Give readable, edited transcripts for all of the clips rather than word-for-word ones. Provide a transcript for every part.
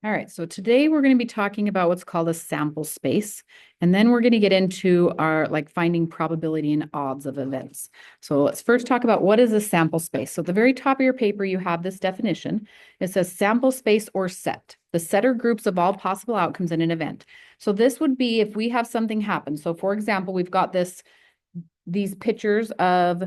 All right, so today we're going to be talking about what's called a sample space, and then we're going to get into our finding probability and odds of events. So let's first talk about what is a sample space. So at the very top of your paper, you have this definition. It says sample space or set. The set are groups of all possible outcomes in an event. So this would be if we have something happen. So for example, we've got these pictures of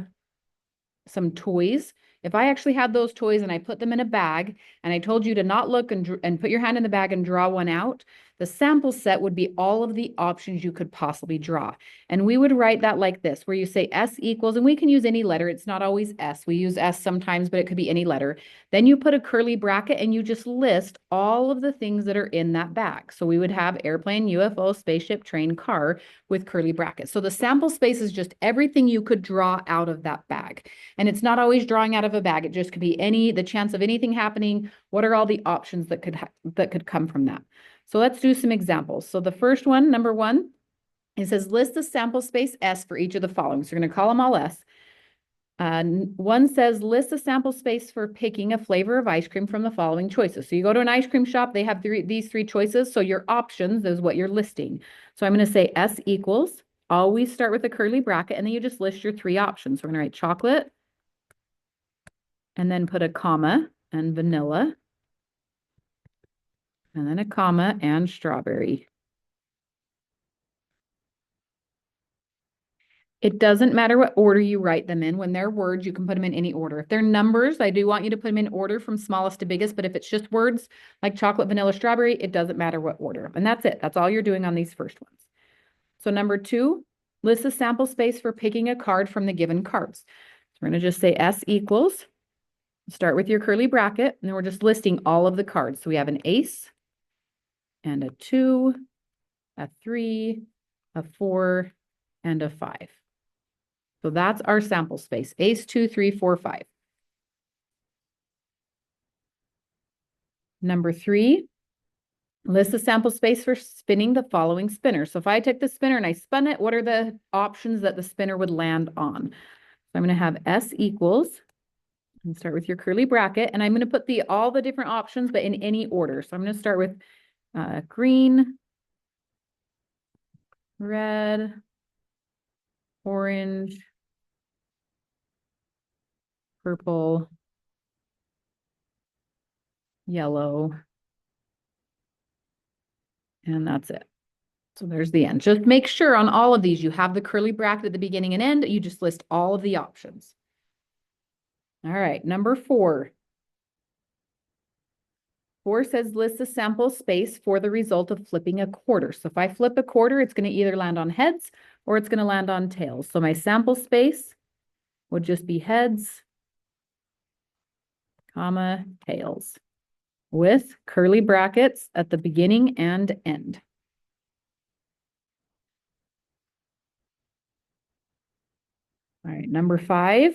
some toys. If I actually had those toys and I put them in a bag and I told you to not look and put your hand in the bag and draw one out, the sample set would be all of the options you could possibly draw. And we would write that like this, where you say S equals, and we can use any letter. It's not always S. We use S sometimes, but it could be any letter. Then you put a curly bracket and you just list all of the things that are in that bag. So we would have airplane, UFO, spaceship, train, car with curly brackets. So the sample space is just everything you could draw out of that bag. And it's not always drawing out of a bag. It just could be the chance of anything happening. What are all the options that could come from that? So let's do some examples. So the first one, number one, it says list the sample space S for each of the following. So we're going to call them all S. One says list the sample space for picking a flavor of ice cream from the following choices. So you go to an ice cream shop, they have these three choices. So your options is what you're listing. So I'm going to say S equals, always start with a curly bracket, and then you just list your three options. So we're going to write chocolate, and then put a comma and vanilla, and then a comma and strawberry. It doesn't matter what order you write them in. When they're words, you can put them in any order. If they're numbers, I do want you to put them in order from smallest to biggest, but if it's just words like chocolate, vanilla, strawberry, it doesn't matter what order. And that's it. That's all you're doing on these first ones. So number two, list the sample space for picking a card from the given cards. So we're going to just say S equals, start with your curly bracket, and then we're just listing all of the cards. So we have an ace, and a 2, a 3, a 4, and a 5. So that's our sample space, ace, 2, 3, 4, 5. Number 3, list the sample space for spinning the following spinner. So if I took the spinner and I spun it, what are the options that the spinner would land on? So I'm going to have S equals, and start with your curly bracket, and I'm going to put all the different options, but in any order. So I'm going to start with green, red, orange, purple, yellow, and that's it. So there's the end. Just make sure on all of these, you have the curly bracket at the beginning and end. You just list all of the options. All right, number 4. 4 says list the sample space for the result of flipping a quarter. So if I flip a quarter, it's going to either land on heads or it's going to land on tails. So my sample space would just be heads, comma, tails, with curly brackets at the beginning and end. All right, number 5,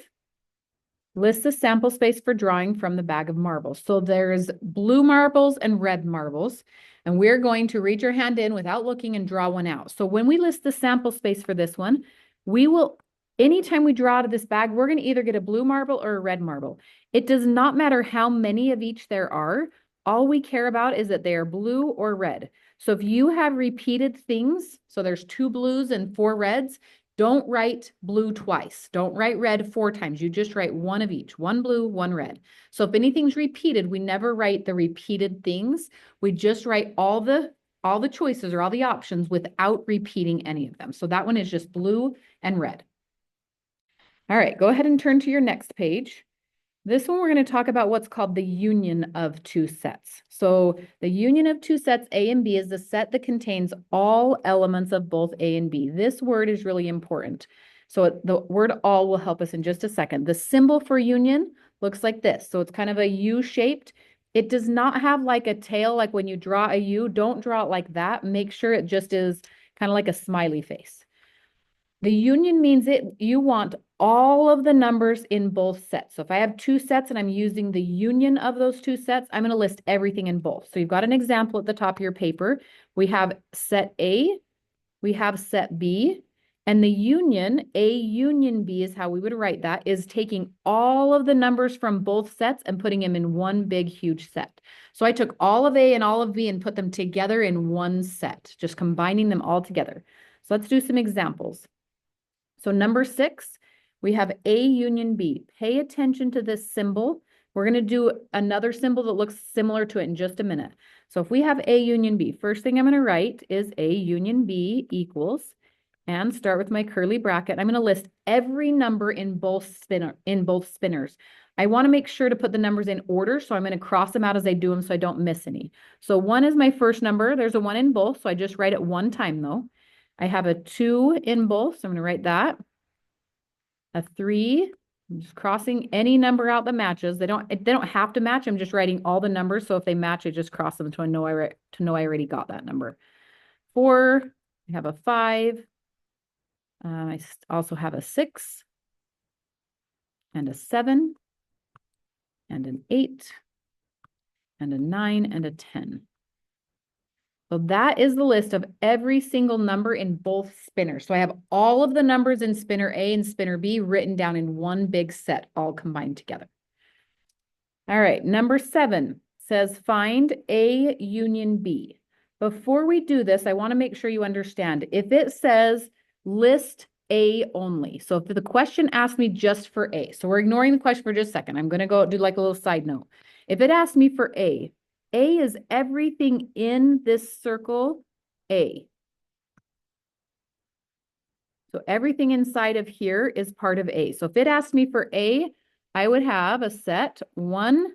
list the sample space for drawing from the bag of marbles. So there's blue marbles and red marbles, and we're going to reach our hand in without looking and draw one out. So when we list the sample space for this one, we will, anytime we draw out of this bag, we're going to either get a blue marble or a red marble. It does not matter how many of each there are. All we care about is that they are blue or red. So if you have repeated things, so there's 2 blues and 4 reds, don't write blue twice. Don't write red 4 times. You just write one of each, 1 blue, 1 red. So if anything's repeated, we never write the repeated things. We just write all the choices or all the options without repeating any of them. So that one is just blue and red. All right, go ahead and turn to your next page. This one, we're going to talk about what's called the union of 2 sets. So the union of 2 sets, A and B, is the set that contains all elements of both A and B. This word is really important. So the word all will help us in just a second. The symbol for union looks like this. So it's kind of a U-shaped. It does not have like a tail, like when you draw a U, don't draw it like that. Make sure it just is kind of like a smiley face. The union means you want all of the numbers in both sets. So if I have 2 sets and I'm using the union of those 2 sets, I'm going to list everything in both. So you've got an example at the top of your paper. We have set A, we have set B, And the union, A union B is how we would write that, is taking all of the numbers from both sets and putting them in one big, huge set. So I took all of A and all of B and put them together in one set, just combining them all together. So let's do some examples. So number 6, we have A union B. Pay attention to this symbol. We're going to do another symbol that looks similar to it in just a minute. So if we have A union B, first thing I'm going to write is A union B equals, and start with my curly bracket. I'm going to list every number in both spinners. I want to make sure to put the numbers in order, so I'm going to cross them out as I do them so I don't miss any. So 1 is my first number. There's a 1 in both, so I just write it one time though. I have a 2 in both, so I'm going to write that. A 3, I'm just crossing any number out that matches. They don't have to match. I'm just writing all the numbers, so if they match, I just cross them to know I already got that number. 4, I have a 5. I also have a 6 and a 7 and an 8 and a 9 and a 10. So that is the list of every single number in both spinners. So I have all of the numbers in spinner A and spinner B written down in one big set, all combined together. All right, number 7 says find A union B. Before we do this, I want to make sure you understand. If it says list A only, so if the question asks me just for A, so we're ignoring the question for just a second. I'm going to go do like a little side note. If it asks me for A is everything in this circle A. So everything inside of here is part of A. So if it asked me for A, I would have a set 1,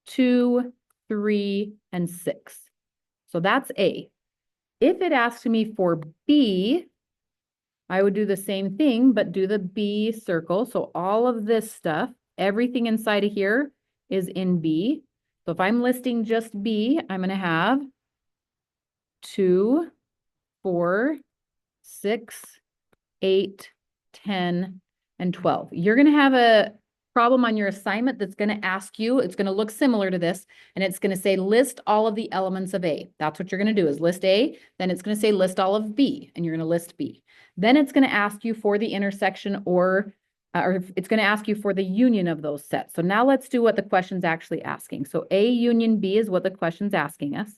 2, 3, and 6. So that's A. If it asked me for B, I would do the same thing, but do the B circle. So all of this stuff, everything inside of here is in B. So if I'm listing just B, I'm going to have 2, 4, 6, 8, 10, and 12. You're going to have a problem on your assignment that's going to ask you, it's going to look similar to this, and it's going to say list all of the elements of A. That's what you're going to do is list A, then it's going to say list all of B, and you're going to list B. Then it's going to ask you for the intersection or it's going to ask you for the union of those sets. So now let's do what the question's actually asking. So A union B is what the question's asking us.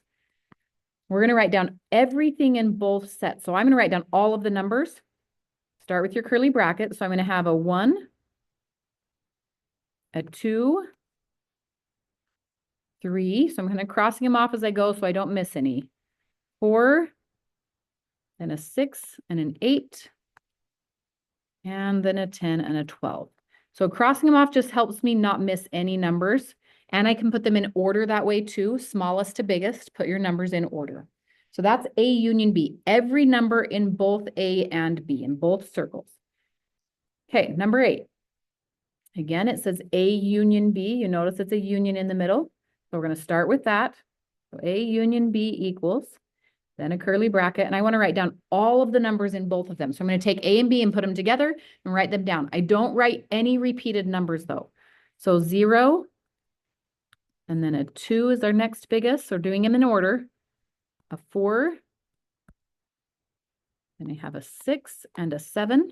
We're going to write down everything in both sets. So I'm going to write down all of the numbers. Start with your curly bracket. So I'm going to have a 1, a 2, 3. So I'm kind of crossing them off as I go so I don't miss any. 4, then a 6 and an 8, and then a 10 and a 12. So crossing them off just helps me not miss any numbers. And I can put them in order that way too, smallest to biggest, put your numbers in order. So that's A union B, every number in both A and B, in both circles. Okay, number 8. Again, it says A union B. You notice it's a union in the middle. So we're going to start with that. So A union B equals, then a curly bracket, and I want to write down all of the numbers in both of them. So I'm going to take A and B and put them together and write them down. I don't write any repeated numbers though. So 0, and then a 2 is our next biggest. So doing them in order. A 4, then I have a 6 and a 7.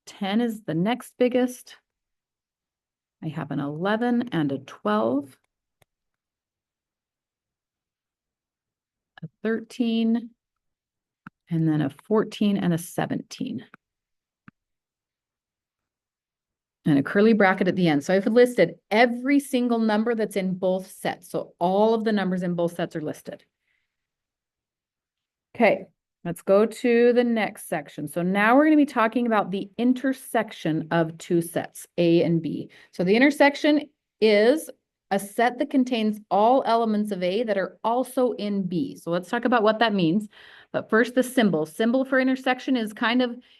10 is the next biggest. I have an 11 and a 12. A 13, and then a 14 and a 17. And a curly bracket at the end. So I've listed every single number that's in both sets. So all of the numbers in both sets are listed. Okay, let's go to the next section. So now we're going to be talking about the intersection of two sets, A and B. So the intersection is a set that contains all elements of A that are also in B. So let's talk about what that means. But first, the symbol. Symbol for intersection is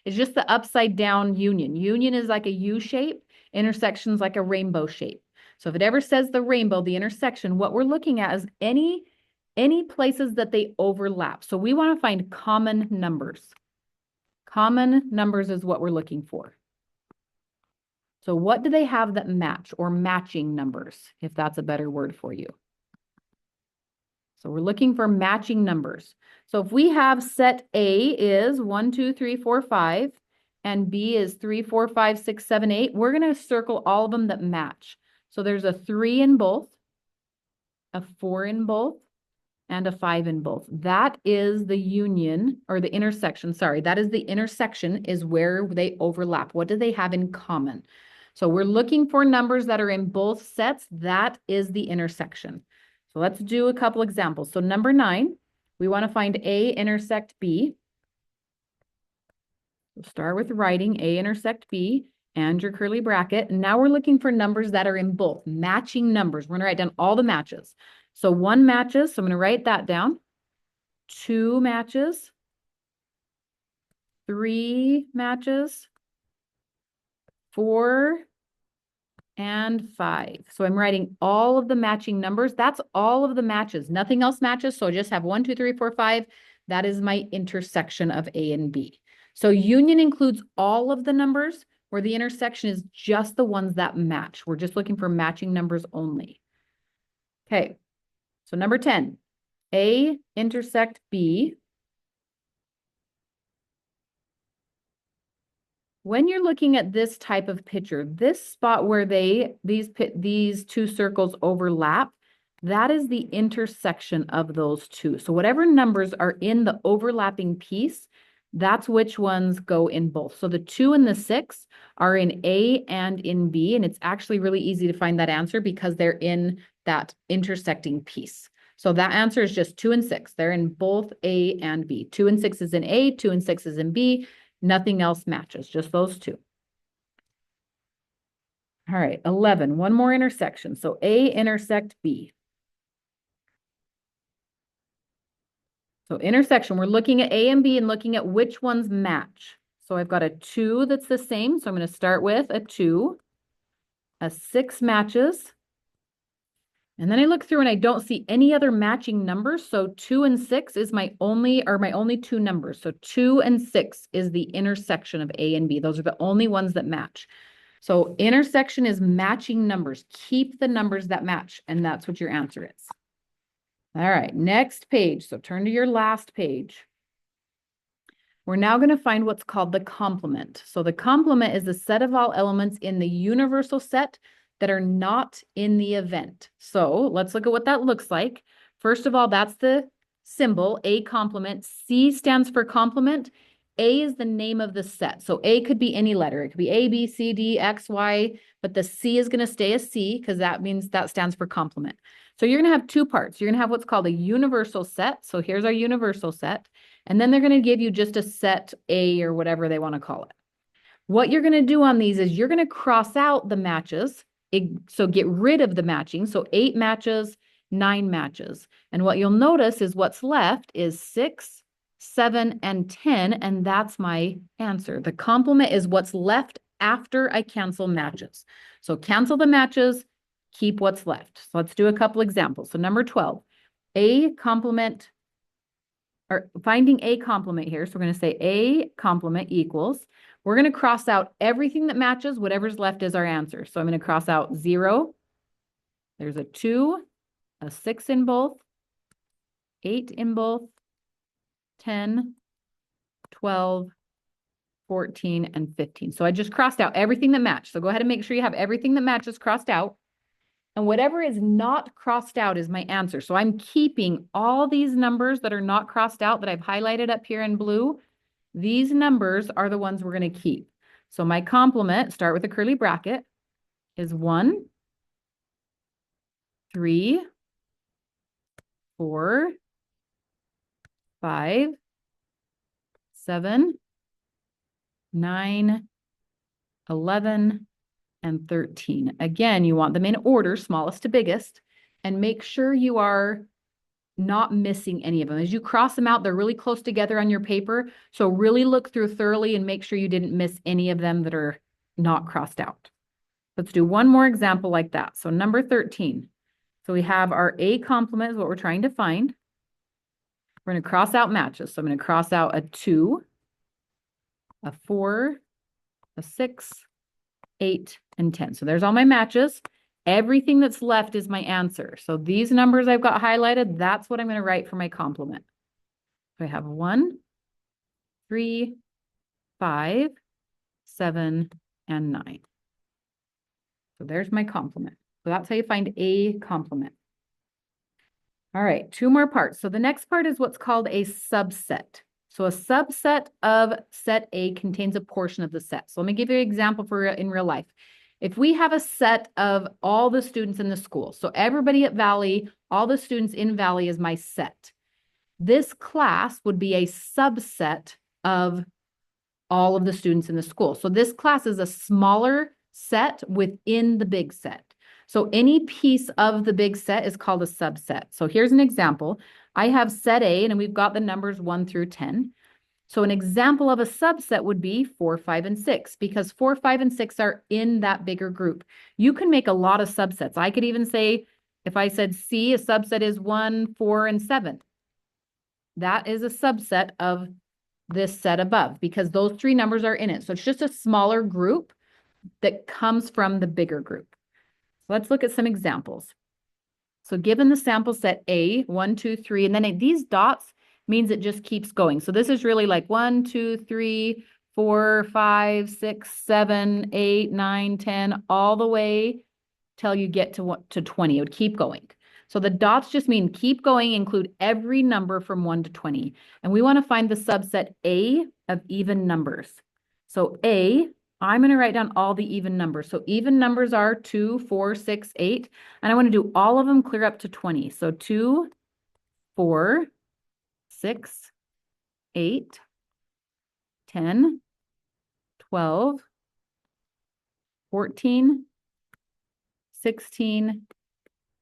just the upside down union. Union is like a U shape. Intersection is like a rainbow shape. So if it ever says the rainbow, the intersection, what we're looking at is any places that they overlap. So we want to find common numbers. Common numbers is what we're looking for. So what do they have that match, or matching numbers, if that's a better word for you? So we're looking for matching numbers. So if we have set A is 1, 2, 3, 4, 5, and B is 3, 4, 5, 6, 7, 8, we're going to circle all of them that match. So there's a 3 in both, a 4 in both, and a 5 in both. That is the union or the intersection. Sorry, that is the intersection is where they overlap. What do they have in common? So we're looking for numbers that are in both sets. That is the intersection. So let's do a couple examples. So number 9, we want to find A intersect B. So start with writing A intersect B and your curly bracket. And now we're looking for numbers that are in both, matching numbers. We're going to write down all the matches. So 1 matches, so I'm going to write that down. 2 matches. 3 matches. 4 and 5. So I'm writing all of the matching numbers. That's all of the matches. Nothing else matches. So I just have 1, 2, 3, 4, 5. That is my intersection of A and B. So union includes all of the numbers, where the intersection is just the ones that match. We're just looking for matching numbers only. Okay. So number 10, A intersect B. When you're looking at this type of picture, this spot where these two circles overlap, that is the intersection of those two. So whatever numbers are in the overlapping piece, that's which ones go in both. So the 2 and the 6 are in A and in B, and it's actually really easy to find that answer because they're in that intersecting piece. So that answer is just 2 and 6. They're in both A and B. 2 and 6 is in A, 2 and 6 is in B. Nothing else matches, just those two. All right, 11, one more intersection. So A intersect B. So intersection, we're looking at A and B and looking at which ones match. So I've got a 2 that's the same. So I'm going to start with a 2. A 6 matches. And then I look through and I don't see any other matching numbers. So 2 and 6 is my only 2 numbers. So 2 and 6 is the intersection of A and B. Those are the only ones that match. So intersection is matching numbers. Keep the numbers that match. And that's what your answer is. All right, next page. So turn to your last page. We're now going to find what's called the complement. So the complement is the set of all elements in the universal set that are not in the event. So let's look at what that looks like. First of all, that's the symbol, A complement. C stands for complement. A is the name of the set. So A could be any letter. It could be A, B, C, D, X, Y, but the C is going to stay a C because that means that stands for complement. So you're going to have 2 parts. You're going to have what's called a universal set. So here's our universal set. And then they're going to give you just a set A or whatever they want to call it. What you're going to do on these is you're going to cross out the matches. So get rid of the matching. So 8 matches, 9 matches. And what you'll notice is what's left is 6, 7, and 10. And that's my answer. The complement is what's left after I cancel matches. So cancel the matches, keep what's left. So let's do a couple examples. So number 12, A complement, or finding A complement here. So we're going to say A complement equals, we're going to cross out everything that matches. Whatever's left is our answer. So I'm going to cross out 0. There's a 2, a 6 in both, 8 in both, 10, 12, 14, and 15. So I just crossed out everything that matched. So go ahead and make sure you have everything that matches crossed out. And whatever is not crossed out is my answer. So I'm keeping all these numbers that are not crossed out that I've highlighted up here in blue. These numbers are the ones we're going to keep. So my complement, start with a curly bracket, is 1, 3, 4, 5, 7, 9, 11, and 13. Again, you want them in order, smallest to biggest, and make sure you are not missing any of them. As you cross them out, they're really close together on your paper. So really look through thoroughly and make sure you didn't miss any of them that are not crossed out. Let's do one more example like that. So number 13. So we have our A complement is what we're trying to find. We're going to cross out matches. So I'm going to cross out a 2, a 4, a 6, 8, and 10. So there's all my matches. Everything that's left is my answer. So these numbers I've got highlighted, that's what I'm going to write for my complement. So I have 1, 3, 5, 7, and 9. So there's my complement. So that's how you find a complement. All right, 2 more parts. So the next part is what's called a subset. So a subset of set A contains a portion of the set. So let me give you an example for in real life. If we have a set of all the students in the school, so everybody at Valley, all the students in Valley is my set. This class would be a subset of all of the students in the school. So this class is a smaller set within the big set. So any piece of the big set is called a subset. So here's an example. I have set A and we've got the numbers 1 through 10. So an example of a subset would be 4, 5, and 6 because 4, 5, and 6 are in that bigger group. You can make a lot of subsets. I could even say, if I said C, a subset is 1, 4, and 7. That is a subset of this set above because those 3 numbers are in it. So it's just a smaller group that comes from the bigger group. So let's look at some examples. So given the sample set A, 1, 2, 3, and then these dots means it just keeps going. So this is really like 1, 2, 3, 4, 5, 6, 7, 8, 9, 10, all the way till you get to 20. It would keep going. So the dots just mean keep going, include every number from 1 to 20. And we want to find the subset A of even numbers. So A, I'm going to write down all the even numbers. So even numbers are 2, 4, 6, 8. And I want to do all of them clear up to 20. So 2, 4, 6, 8, 10, 12, 14, 16,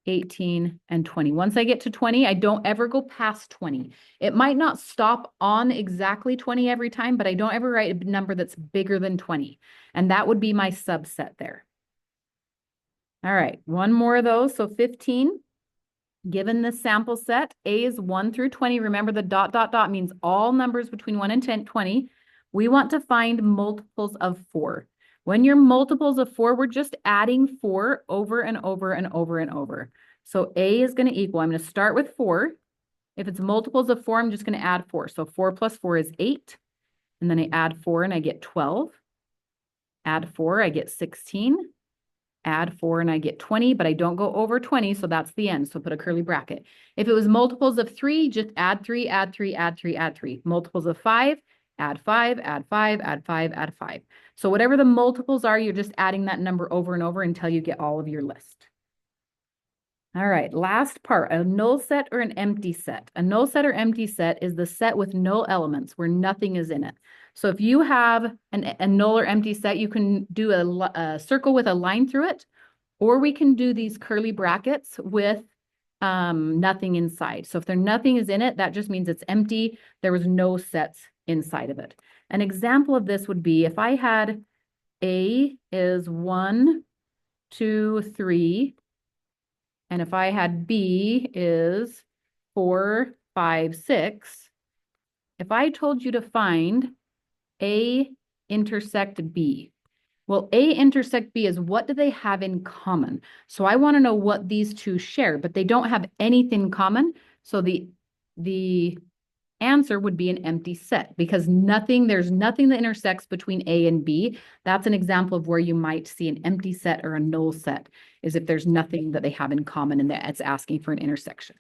18, and 20. Once I get to 20, I don't ever go past 20. It might not stop on exactly 20 every time, but I don't ever write a number that's bigger than 20. And that would be my subset there. All right, one more of those. So 15, given the sample set, A is 1 through 20. Remember the dot, dot, dot means all numbers between 1 and 10, 20. We want to find multiples of 4. When you're multiples of 4, we're just adding 4 over and over and over and over. So A is going to equal, I'm going to start with 4. If it's multiples of 4, I'm just going to add 4. So 4 plus 4 is 8. And then I add 4 and I get 12. Add 4, I get 16. Add 4 and I get 20, but I don't go over 20, so that's the end. So put a curly bracket. If it was multiples of 3, just add 3, add 3, add 3, add 3. Multiples of 5, add 5, add 5, add 5, add 5. So whatever the multiples are, you're just adding that number over and over until you get all of your list. All right, last part, a null set or an empty set. A null set or empty set is the set with no elements where nothing is in it. So if you have a null or empty set, you can do a circle with a line through it, or we can do these curly brackets with nothing inside. So if there nothing is in it, that just means it's empty. There was no sets inside of it. An example of this would be if I had A is 1, 2, 3, and if I had B is 4, 5, 6, if I told you to find A intersect B, well, A intersect B is what do they have in common? So I want to know what these two share, but they don't have anything in common. So the answer would be an empty set because there's nothing that intersects between A and B. That's an example of where you might see an empty set or a null set, is if there's nothing that they have in common and that it's asking for an intersection.